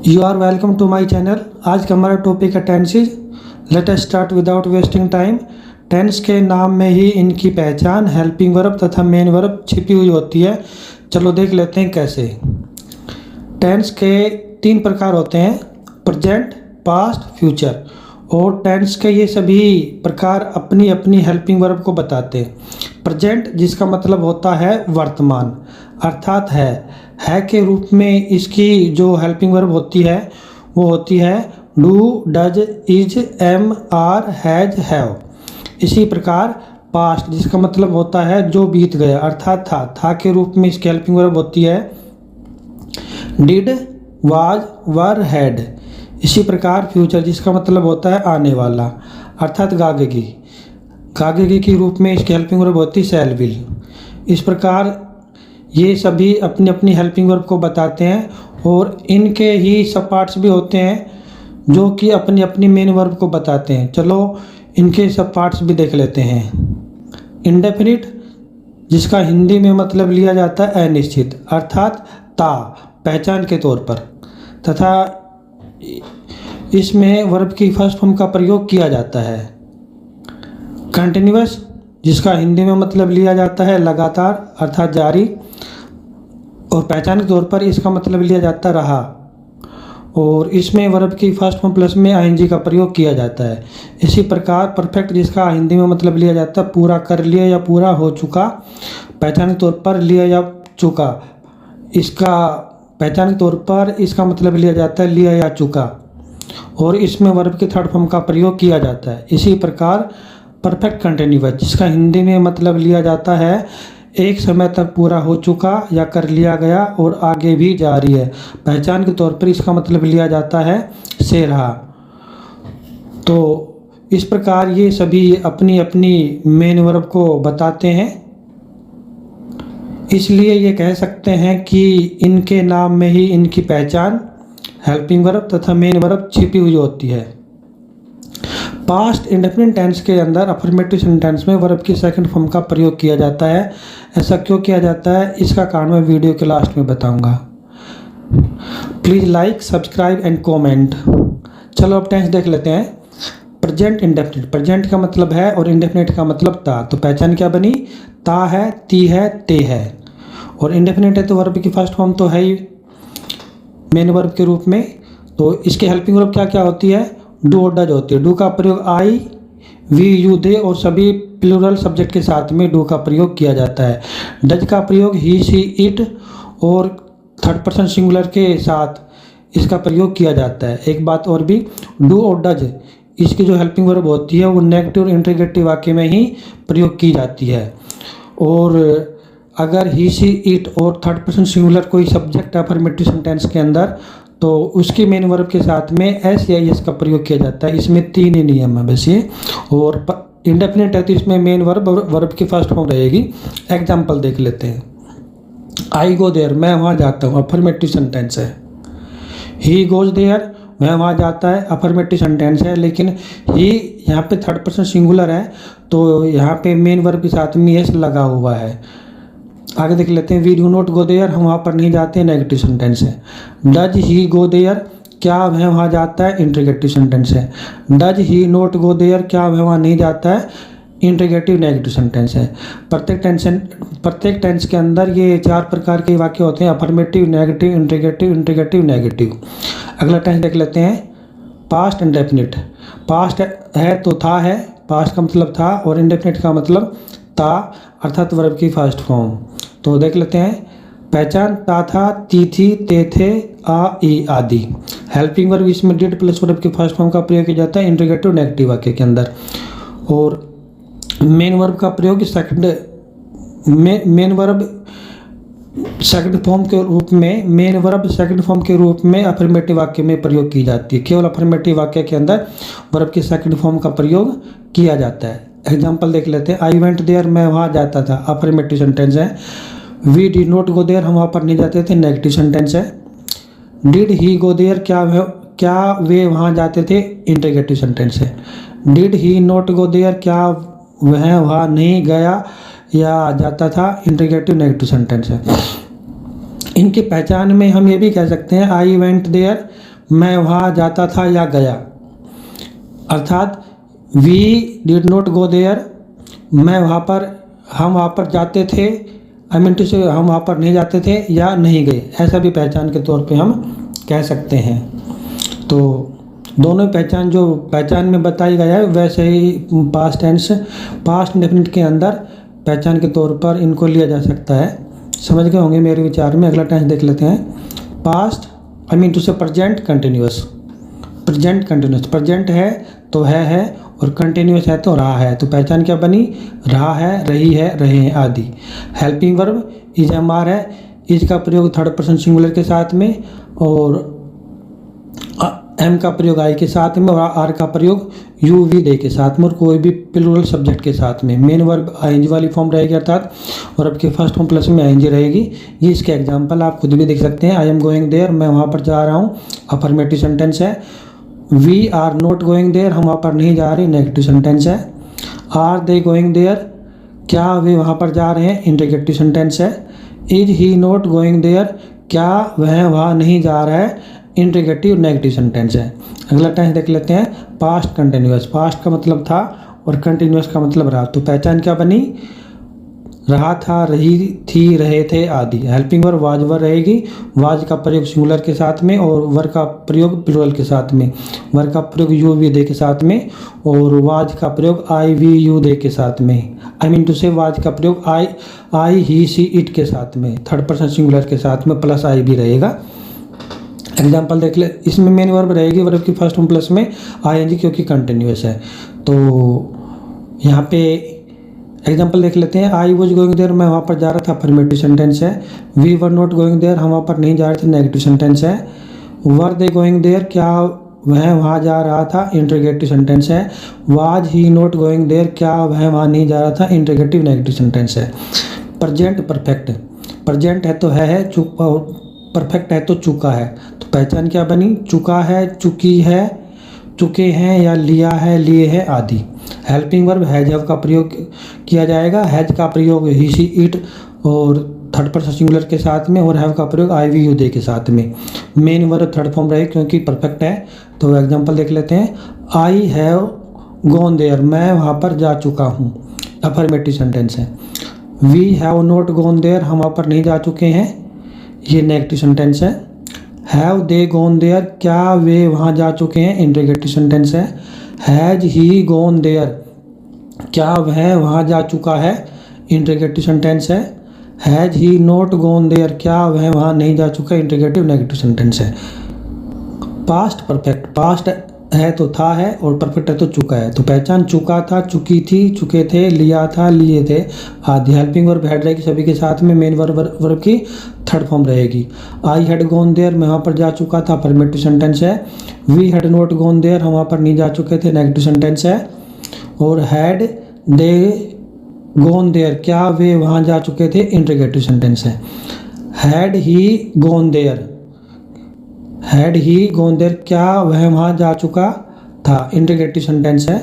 You are welcome to my channel. आज का हमारा टॉपिक है tenses. Let us start without wasting time. Tense के नाम में ही इनकी पहचान हेल्पिंग वर्ब तथा मेन वर्ब छिपी हुई होती है। चलो देख लेते हैं कैसे। टेंस के 3 प्रकार होते हैं, प्रेजेंट, पास्ट, फ्यूचर। और टेंस के ये सभी प्रकार अपनी अपनी हेल्पिंग वर्ब को बताते हैं। प्रेजेंट जिसका मतलब होता है वर्तमान, अर्थात है के रूप में इसकी जो हेल्पिंग वर्ब होती है वो होती है do, does, is, am, are, has, have. इसी प्रकार पास्ट जिसका मतलब होता है जो बीत गया, अर्थात था के रूप में इसकी हेल्पिंग वर्ब होती है डिड, वाज, वर, हैड। इसी प्रकार फ्यूचर जिसका मतलब होता है आने वाला, अर्थात गागेगी के रूप में इसकी हेल्पिंग वर्ब होती है शैल, विल। इस प्रकार ये सभी अपनी अपनी हेल्पिंग वर्ब को बताते हैं और इनके ही सब पार्ट्स भी होते हैं जो कि अपनी अपनी मेन वर्ब को बताते हैं। चलो इनके सब पार्ट्स भी देख लेते हैं। इंडेफिनिट जिसका हिंदी में मतलब लिया जाता है अनिश्चित, अर्थात पहचान के तौर पर, तथा इसमें वर्ब की फर्स्ट फॉर्म का प्रयोग किया जाता है। कंटिन्यूअस जिसका हिंदी में मतलब लिया जाता है लगातार, अर्थात जारी, और पहचान के तौर पर इसका मतलब लिया जाता रहा। और इसमें वर्ब की फर्स्ट फॉर्म प्लस में आईएनजी का प्रयोग किया जाता है। इसी प्रकार परफेक्ट जिसका हिंदी में मतलब लिया जाता है पूरा कर लिया या पूरा हो चुका, पहचान के तौर पर लिया या चुका, इसका पहचान के तौर पर इसका मतलब लिया जाता है लिया या चुका, और इसमें वर्ब की थर्ड फॉर्म का प्रयोग किया जाता है। इसी प्रकार परफेक्ट कंटिन्यूअस जिसका हिंदी में मतलब लिया जाता है एक समय तक पूरा हो चुका या कर लिया गया और आगे भी जारी है, पहचान के तौर पर इसका मतलब लिया जाता है से रहा। तो इस प्रकार ये सभी अपनी अपनी मेन वर्ब को बताते हैं, इसलिए ये कह सकते हैं कि इनके नाम में ही इनकी पहचान हेल्पिंग वर्ब तथा मेन वर्ब छिपी हुई होती है। पास्ट इंडेफिनिट टेंस के अंदर अफर्मेटिव सेंटेंस में वर्ब की सेकंड फॉर्म का प्रयोग किया जाता है। ऐसा क्यों किया जाता है इसका कारण मैं वीडियो के लास्ट में बताऊंगा। Please like, subscribe and comment. चलो अब टेंस देख लेते हैं। प्रेजेंट इंडेफिनिट, प्रेजेंट का मतलब है और इंडेफिनिट का मतलब था, तो पहचान क्या बनी, ता है, ती है, ते है। और इंडेफिनिट है तो वर्ब की फर्स्ट फॉर्म तो है ही मेन वर्ब के रूप में। तो इसकी हेल्पिंग वर्ब क्या क्या होती है, डू और डज होती है। डू का प्रयोग आई, वी, यू, दे और सभी प्लूरल सब्जेक्ट के साथ में डू का प्रयोग किया जाता है। डज का प्रयोग ही, सी, इट और थर्ड पर्सन सिंगुलर के साथ इसका प्रयोग किया जाता है। एक बात और भी, डू और डज इसकी जो हेल्पिंग वर्ब होती है वो नेगेटिव और इंट्रोगेटिव वाक्य में ही प्रयोग की जाती है। और अगर ही, सी, इट और थर्ड पर्सन सिंगुलर कोई सब्जेक्ट अफर्मेटिव सेंटेंस के अंदर, तो उसकी मेन वर्ब के साथ में एस या एस का प्रयोग किया जाता है। इसमें 3 ही नियम है बस ये। और इंडेफिनिट है तो इसमें मेन वर्ब की फर्स्ट फॉर्म रहेगी। एग्जाम्पल देख लेते हैं। आई गो देयर, मैं वहाँ जाता हूँ, अफर्मेटिव सेंटेंस है। ही गोज देयर, वह वहाँ जाता है, अफर्मेटिव सेंटेंस है। लेकिन ही यहाँ पे थर्ड पर्सन सिंगुलर है तो यहाँ पे मेन वर्ब के साथ में एस लगा हुआ है। आगे देख लेते हैं। We do not go there, हम वहाँ पर नहीं जाते, नेगेटिव सेंटेंस है। डज ही गो देयर, क्या वह वहाँ जाता है, इंट्रोगेटिव सेंटेंस है। Does he not go there, क्या वह वहाँ नहीं जाता है, इंट्रोगेटिव नेगेटिव सेंटेंस है। प्रत्येक टेंस के अंदर ये 4 प्रकार के वाक्य होते हैं, अफर्मेटिव, नेगेटिव, इंट्रोगेटिव, नेगेटिव। अगला टेंस देख लेते हैं। पास्ट इंडेफिनिट, पास्ट है तो था है, पास्ट का मतलब था, और इंडेफिनिट का मतलब ता, अर्थात वर्ब की फर्स्ट फॉर्म। तो देख लेते हैं। पहचान ता था, ती थी, ते थे, आ, ई आदि। हेल्पिंग वर्ब इसमें डिड प्लस वर्ब की फर्स्ट फॉर्म का प्रयोग किया जाता है इंट्रोगेटिव नेगेटिव वाक्य के अंदर। और मेन वर्ब का प्रयोग मेन वर्ब सेकंड फॉर्म के रूप में, मेन वर्ब सेकंड फॉर्म के रूप में अफर्मेटिव वाक्य में प्रयोग की जाती है। केवल अफर्मेटिव वाक्य के अंदर वर्ब की सेकंड फॉर्म का प्रयोग किया जाता है। एग्जाम्पल देख लेते हैं। आई वेंट देयर, मैं वहाँ जाता था, अफर्मेटिव सेंटेंस है। We did not go there, हम वहाँ पर नहीं जाते थे, नेगेटिव सेंटेंस है। डिड ही गो देयर, क्या वे वहाँ जाते थे, इंट्रोगेटिव सेंटेंस है। Did he not go there, क्या वह वहाँ नहीं गया या जाता था, इंट्रोगेटिव नेगेटिव सेंटेंस है। इनकी पहचान में हम ये भी कह सकते हैं आई वेंट देयर, मैं वहाँ जाता था या गया, अर्थात we did not go there, हम वहाँ पर जाते थे, आई मीन टू से हम वहाँ पर नहीं जाते थे या नहीं गए, ऐसा भी पहचान के तौर पे हम कह सकते हैं। तो दोनों पहचान जो पहचान में बताई गया है वैसे ही पास्ट टेंस पास्ट इंडेफिनिट के अंदर पहचान के तौर पर इनको लिया जा सकता है। समझ गए होंगे मेरे विचार में। अगला टेंस देख लेते हैं। पास्ट आई मीन टू से present continuous. Present continuous, present है तो है और कंटिन्यूअस है तो रहा है। तो पहचान क्या बनी? रहा है, रही है, रहे हैं आदि। Helping verb is am are है। इज का प्रयोग थर्ड पर्सन सिंगुलर के साथ में और एम का प्रयोग आई के साथ में और आर का प्रयोग यू वी दे के साथ में और कोई भी प्लूरल सब्जेक्ट के साथ में। मेन वर्ब आईएनजी वाली फॉर्म रहेगी, अर्थात वर्ब के फर्स्ट फॉर्म प्लस में आईएनजी रहेगी। ये इसके एग्जांपल आप खुद भी देख सकते हैं। आई एम गोइंग देयर, मैं वहाँ पर जा रहा हूँ, अफर्मेटिव सेंटेंस है। We are not going there, हम वहाँ पर नहीं जा रहे, नेगेटिव सेंटेंस है। आर दे गोइंग देयर, क्या वे वहाँ पर जा रहे हैं, इंटरगेटिव सेंटेंस है। Is he not going there, क्या वह वहाँ नहीं जा रहा है, इंटरगेटिव नेगेटिव सेंटेंस है। अगला टेंस देख लेते हैं। पास्ट कंटिन्यूअस, पास्ट का मतलब था और कंटिन्यूअस का मतलब रहा। तो पहचान क्या बनी? रहा था, रही थी, रहे थे आदि। हेल्पिंग वर्ब वाज वर रहेगी। वाज का प्रयोग सिंगुलर के साथ में और वर का प्रयोग प्लूरल के साथ में। वर का प्रयोग यू वी दे के साथ में और वाज का प्रयोग आई वी यू दे के साथ में। आई मीन टू से वाज का प्रयोग आई ही सी इट के साथ में, थर्ड पर्सन सिंगुलर के साथ में प्लस आई भी रहेगा। एग्जाम्पल देख ले। इसमें मेन वर्ब रहेगी, वर्ब की फर्स्ट फॉर्म प्लस में आईएनजी क्योंकि कंटिन्यूअस है। तो यहाँ पे एग्जाम्पल देख लेते हैं। आई वॉज गोइंग देयर, मैं वहाँ पर जा रहा था, अफर्मेटिव सेंटेंस है। We were not going there, हम वहाँ पर नहीं जा रहे थे, नेगेटिव सेंटेंस है। वर दे गोइंग देयर, क्या वह वहाँ जा रहा था, इंटरगेटिव सेंटेंस है। Was he not going there, क्या वह वहाँ नहीं जा रहा था, इंटरगेटिव नेगेटिव सेंटेंस है। प्रेजेंट परफेक्ट, प्रेजेंट है तो है, परफेक्ट है तो चुका है। तो पहचान क्या बनी? चुका है, चुकी है, चुके हैं या लिया है, लिए है आदि। हेल्पिंग वर्ब हैज हैव का प्रयोग किया जाएगा। हैज का प्रयोग ही सी इट और थर्ड पर्सन सिंगुलर के साथ में और हैव का प्रयोग आई वी यू दे के साथ में। मेन वर्ब थर्ड फॉर्म रहे क्योंकि परफेक्ट है। तो एग्जांपल देख लेते हैं। आई हैव गॉन देयर, मैं वहाँ पर जा चुका हूँ, अफर्मेटिव सेंटेंस है। We have not gone there, हम वहाँ पर नहीं जा चुके हैं, ये नेगेटिव सेंटेंस है। हैव दे गॉन देयर, क्या वे वहाँ जा चुके हैं, इंटरगेटिव सेंटेंस है। हैज ही गॉन देयर, क्या वह वहाँ जा चुका है, इंटरगेटिव सेंटेंस है। Has he not gone there, क्या वह वहाँ नहीं जा चुका, इंटरगेटिव नेगेटिव सेंटेंस है। पास्ट परफेक्ट, पास्ट है तो था है और परफेक्ट है तो चुका है। तो पहचान चुका था, चुकी थी, चुके थे, लिया था, लिए थे आदि। हेल्पिंग वर्ब हेड रहेगी सभी के साथ में। मेन वर्ब की थर्ड फॉर्म रहेगी। आई हैड गॉन देयर, मैं वहाँ पर जा चुका था, अफर्मेटिव सेंटेंस है। We had not gone there, हम वहाँ पर नहीं जा चुके थे, नेगेटिव सेंटेंस है। और हैड दे गॉन देयर, क्या वे वहाँ जा चुके थे, इंटरगेटिव सेंटेंस है। Had he gone there, had he gone there, क्या वह वहाँ जा चुका था, इंटरगेटिव सेंटेंस है।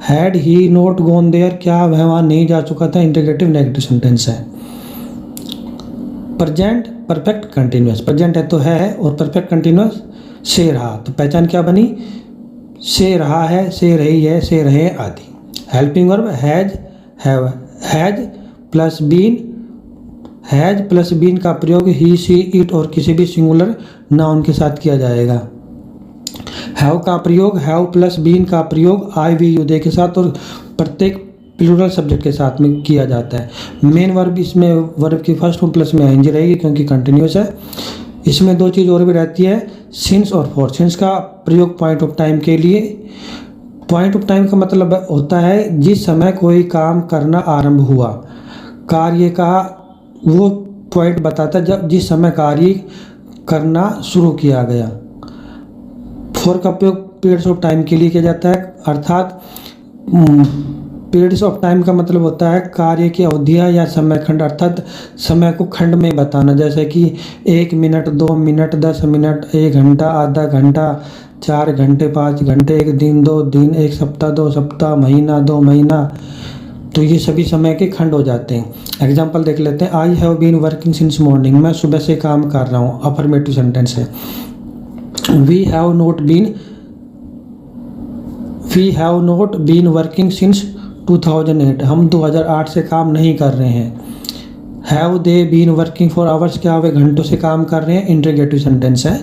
Had he not gone there, क्या वह वहाँ नहीं जा चुका था, इंटरगेटिव नेगेटिव सेंटेंस है। प्रेजेंट परफेक्ट कंटिन्यूअस, प्रेजेंट है तो है और परफेक्ट कंटिन्यूअस से रहा। तो पहचान क्या बनी? से रहा है, से रही है, से रहे आदि। Helping verb has have, has plus been, has plus been का प्रयोग ही सी इट और किसी भी सिंगुलर नाउन के साथ किया जाएगा। हैव का प्रयोग, हैव प्लस बीन का प्रयोग आई वी यू दे के साथ और प्रत्येक प्लूरल सब्जेक्ट के साथ में किया जाता है। मेन वर्ब इसमें वर्ब की फर्स्ट फॉर्म प्लस में आईएनजी रहेगी क्योंकि कंटिन्यूअस है। इसमें दो चीज़ और भी रहती है, सिंस और फॉर। सिंस का प्रयोग पॉइंट ऑफ टाइम के लिए। पॉइंट ऑफ टाइम का मतलब होता है जिस समय कोई काम करना आरंभ हुआ, कार्य का वो पॉइंट बताता है जब जिस समय कार्य करना शुरू किया गया। फॉर का प्रयोग पीरियड्स ऑफ टाइम के लिए किया जाता है, अर्थात पीरियड्स ऑफ टाइम का मतलब होता है कार्य की अवधियाँ या समय खंड, अर्थात समय को खंड में बताना। जैसे कि 1 मिनट, 2 मिनट, 10 मिनट, 1 घंटा, आधा घंटा, 4 घंटे, 5 घंटे, 1 दिन, 2 दिन, 1 सप्ताह, 2 सप्ताह, महीना, 2 महीना। तो ये सभी समय के खंड हो जाते हैं। एग्जाम्पल देख लेते हैं। I have been working since morning, मैं सुबह से काम कर रहा हूँ, अफर्मेटिव सेंटेंस है। We have not been working since 2008, हम 2008 से काम नहीं कर रहे हैं। Have they been working for hours, क्या वे घंटों से काम कर रहे हैं, इंटरोगेटिव सेंटेंस है।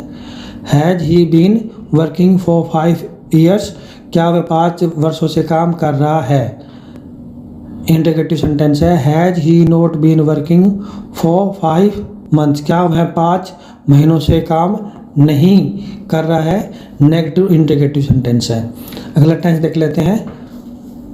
Has he been working for 5 years, क्या वे 5 वर्षों से काम कर रहा है, इंटरोगेटिव सेंटेंस है। Has he not been working for 5 months, क्या वह 5 महीनों से काम नहीं कर रहा है, नेगेटिव इंटरोगेटिव सेंटेंस है। अगला टेंस देख लेते हैं,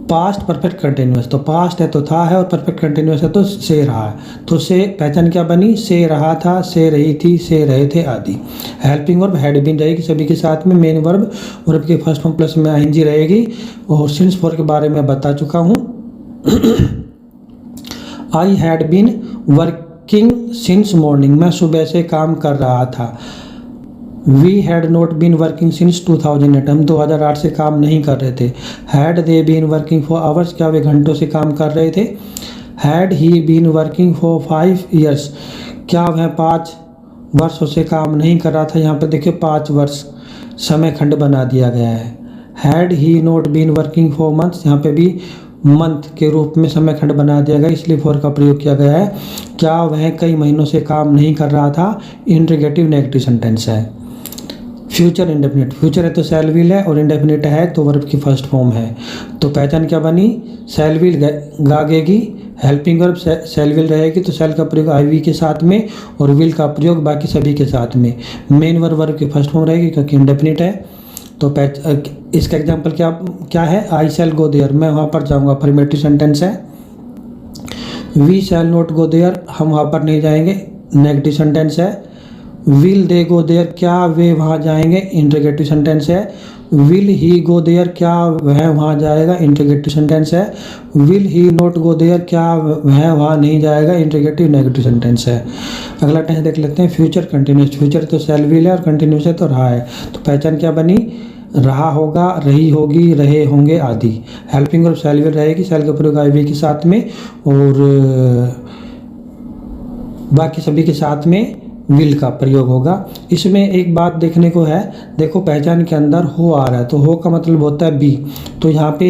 पास्ट परफेक्ट कंटिन्यूअस। तो पास्ट है तो था है, और परफेक्ट कंटिन्यूअस है तो से रहा है। तो से पहचान क्या बनी, से रहा था, से रही थी, से रहे थे आदि। हेल्पिंग वर्ब हैड बीन रहेगी सभी के साथ में। मेन वर्ब के फर्स्ट फॉर्म प्लस में आईएनजी रहेगी। और सिंस फॉर के बारे में बता चुका हूँ। I had been working since morning, मैं सुबह से काम कर रहा था। We had not been working since 2008, हम 2008 से काम नहीं कर रहे थे। Had they been working for hours, क्या वे घंटों से काम कर रहे थे। Had he been working for 5 years, क्या वह 5 वर्षों से काम नहीं कर रहा था। यहाँ पे देखिए 5 वर्ष समय खंड बना दिया गया है। Had he not been working for months, यहाँ पे भी मंथ के रूप में समय खंड बना दिया गया, इसलिए फॉर का प्रयोग किया गया है। क्या वह कई महीनों से काम नहीं कर रहा था, इंटरोगेटिव नेगेटिव सेंटेंस है। फ्यूचर इंडेफिनिट, फ्यूचर है तो शैल विल है, और इंडेफिनिट है तो वर्ब की फर्स्ट फॉर्म है। तो पहचान क्या बनी, शैल विल गागेगी, हेल्पिंग वर्ब शैल विल रहेगी तो शैल का प्रयोग आई वी के साथ में, और विल का प्रयोग बाकी सभी के साथ में। मेन वर्ब की फर्स्ट फॉर्म रहेगी क्योंकि इंडेफिनिट है। तो इसका एग्जाम्पल क्या है, आई शैल गो देयर, मैं वहाँ पर जाऊँगा, अफर्मेटिव सेंटेंस है। We shall not go there, हम वहाँ पर नहीं जाएंगे, नेगेटिव सेंटेंस है। विल दे गो देयर, क्या वे वहाँ जाएंगे, इंटरोगेटिव सेंटेंस है। विल ही गो देयर, क्या वह वहाँ जाएगा, इंटरोगेटिव सेंटेंस है। Will he not go there, क्या वह वहाँ नहीं जाएगा, इंटरोगेटिव नेगेटिव सेंटेंस है। अगला टेंस देख लेते हैं, फ्यूचर कंटिन्यूस। फ्यूचर तो शैल विल है और कंटिन्यूस है तो रहा है। तो पहचान क्या बनी, रहा होगा, रही होगी, रहे होंगे आदि। हेल्पिंग वर्ब शैल विल रहेगी, शैल का प्रयोग आई वी के साथ में, और बाकी सभी के साथ में विल का प्रयोग होगा। इसमें एक बात देखने को है, देखो पहचान के अंदर हो आ रहा है, तो हो का मतलब होता है बी। तो यहाँ पे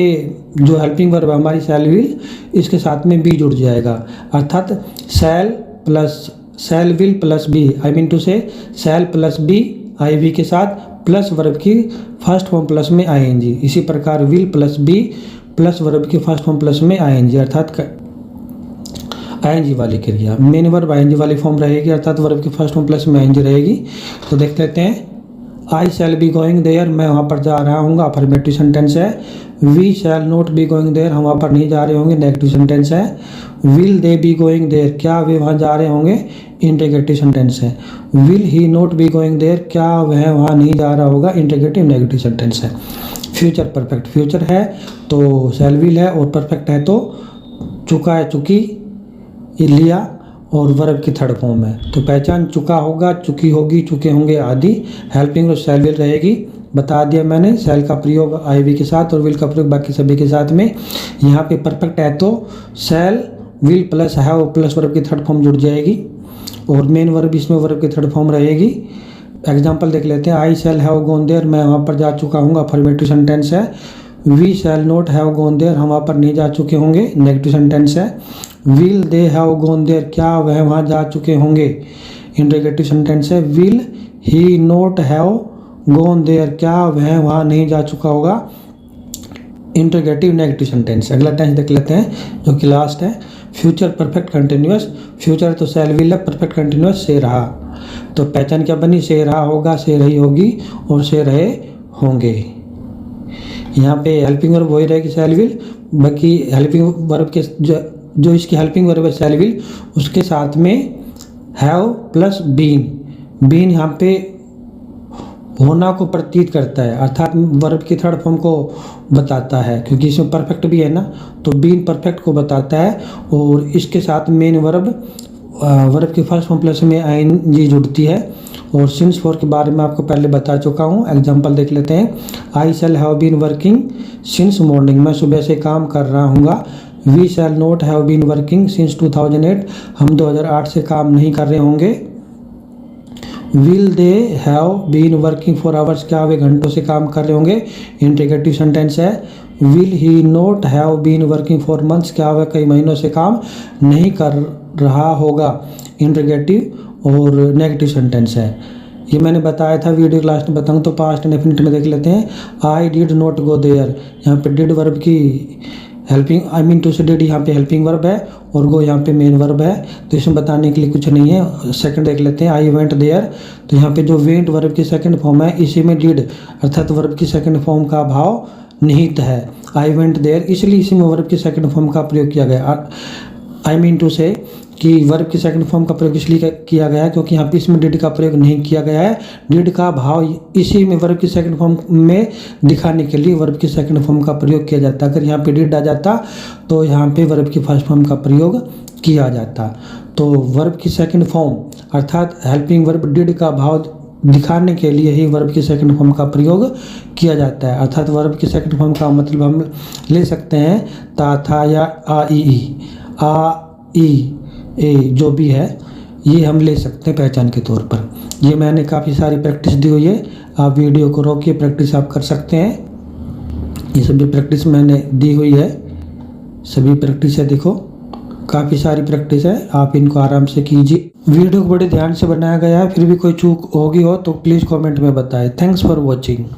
जो हेल्पिंग वर्ब है हमारी शैल विल, इसके साथ में बी जुड़ जाएगा, अर्थात shall will plus be, I mean to say shall plus be आई वी के साथ, प्लस वर्ब की फर्स्ट फॉर्म प्लस में आईएनजी। इसी प्रकार will plus be plus verb की फर्स्ट फॉर्म प्लस में आईएनजी, अर्थात आईएनजी वाली क्रिया। मेन वर्ब आईएनजी वाली फॉर्म रहेगी, अर्थात वर्ब की फर्स्ट फॉर्म प्लस में आईएनजी रहेगी। तो देख लेते हैं, I shall be going there, मैं वहाँ पर जा रहा हूँ, अफर्मेटिव सेंटेंस है। We shall not be going there, हम वहाँ पर नहीं जा रहे होंगे, नेगेटिव सेंटेंस है। Will they be going there, क्या वे वहाँ जा रहे होंगे, इंटरोगेटिव सेंटेंस है। Will he not be going there, क्या वह वहाँ नहीं जा रहा होगा, इंटरोगेटिव नेगेटिव सेंटेंस है। फ्यूचर परफेक्ट, फ्यूचर है तो शैल विल है, और परफेक्ट है तो चुका है, चुकी, लिया, और वर्ब की थर्ड फॉर्म है। तो पहचान चुका होगा, चुकी होगी, चुके होंगे आदि। हेल्पिंग वर्ब शैल विल रहेगी, बता दिया मैंने, शैल का प्रयोग आई वी के साथ और विल का प्रयोग बाकी सभी के साथ में। यहाँ पे परफेक्ट है तो shall will plus have plus verb की थर्ड फॉर्म जुड़ जाएगी, और मेन वर्ब इसमें वर्ब की थर्ड फॉर्म रहेगी। एग्जाम्पल देख लेते हैं, I shall have gone there, मैं वहाँ पर जा चुका हूँ, अफर्मेटिव सेंटेंस है। We shall not have gone there, हम वहाँ पर नहीं जा चुके होंगे, नेगेटिव सेंटेंस है। Will they have gone there, क्या वह वहाँ जा चुके होंगे, इंटरोगेटिव सेंटेंस है। Will he not have gone there, क्या वह वहाँ नहीं जा चुका होगा, इंटरोगेटिव नेगेटिव सेंटेंस। अगला टेंस देख लेते हैं जो कि लास्ट है, फ्यूचर परफेक्ट कंटिन्यूअस। फ्यूचर तो शैल विल है, परफेक्ट कंटिन्यूअस से रहा। तो पहचान क्या बनी, से रहा होगा, से रही होगी, और से रहे होंगे। यहाँ पे हेल्पिंग वर्ब वही रहेगी शैल विल, बाकी हेल्पिंग वर्ब के जो इसकी हेल्पिंग वर्ब है शैल विल, उसके साथ में हैव प्लस बीन। बीन यहाँ पे होना को प्रतीत करता है, अर्थात वर्ब की थर्ड फॉर्म को बताता है, क्योंकि इसमें परफेक्ट भी है ना, तो बीन परफेक्ट को बताता है। और इसके साथ मेन वर्ब की फर्स्ट फॉर्म प्लस में आईएनजी जुड़ती है। और सिंस फॉर के बारे में आपको पहले बता चुका हूँ। एग्जाम्पल देख लेते हैं, I shall have been working since morning, मैं सुबह से काम कर रहा हूँगा। We shall not have been working since 2008, हम 2008 से काम नहीं कर रहे होंगे। Will they have been working for hours, क्या वे घंटों से काम कर रहे होंगे, इंट्रोगेटिव सेंटेंस है। Will he not have been working for months, क्या वह कई महीनों से काम नहीं कर रहा होगा, इंट्रोगेटिव और नेगेटिव सेंटेंस है। ये मैंने बताया था, वीडियो क्लास में बताऊँ तो पास्ट इंडेफिनिट में देख लेते हैं। I did not go there, यहाँ पे डिड वर्ब की helping, I mean to say did यहाँ पे हेल्पिंग वर्ब है और गो यहाँ पे मेन वर्ब है, तो इसमें बताने के लिए कुछ नहीं है। सेकंड देख लेते हैं, आई वेंट देयर, तो यहाँ पे जो वेंट वर्ब की सेकंड फॉर्म है इसी में डिड अर्थात वर्ब की सेकंड फॉर्म का भाव निहित है। आई वेंट देयर, इसलिए इसी में वर्ब की सेकंड फॉर्म का प्रयोग किया गया। आई मीन टू से कि वर्ब की सेकंड फॉर्म का प्रयोग इसलिए किया गया है क्योंकि यहाँ पे इसमें डिड का प्रयोग नहीं किया गया है। डिड का भाव इसी में वर्ब की सेकंड फॉर्म में दिखाने के लिए वर्ब की सेकंड फॉर्म का प्रयोग किया जाता है। अगर यहाँ पे डिड आ जाता तो यहाँ पे वर्ब की फर्स्ट फॉर्म का प्रयोग किया जाता। तो वर्ब की सेकंड फॉर्म अर्थात हेल्पिंग वर्ब डिड का भाव दिखाने के लिए ही वर्ब की सेकंड फॉर्म का प्रयोग किया जाता है। अर्थात वर्ब की सेकंड फॉर्म का मतलब हम ले सकते हैं ता, था या आ, ई, ए जो भी है ये हम ले सकते हैं पहचान के तौर पर। ये मैंने काफ़ी सारी प्रैक्टिस दी हुई है, आप वीडियो को रोकिए, प्रैक्टिस आप कर सकते हैं। ये सभी प्रैक्टिस मैंने दी हुई है, सभी प्रैक्टिस है, देखो काफ़ी सारी प्रैक्टिस है, आप इनको आराम से कीजिए। वीडियो को बड़े ध्यान से बनाया गया है, फिर भी कोई चूक होगी हो तो प्लीज़ कमेंट में बताएं। Thanks for watching.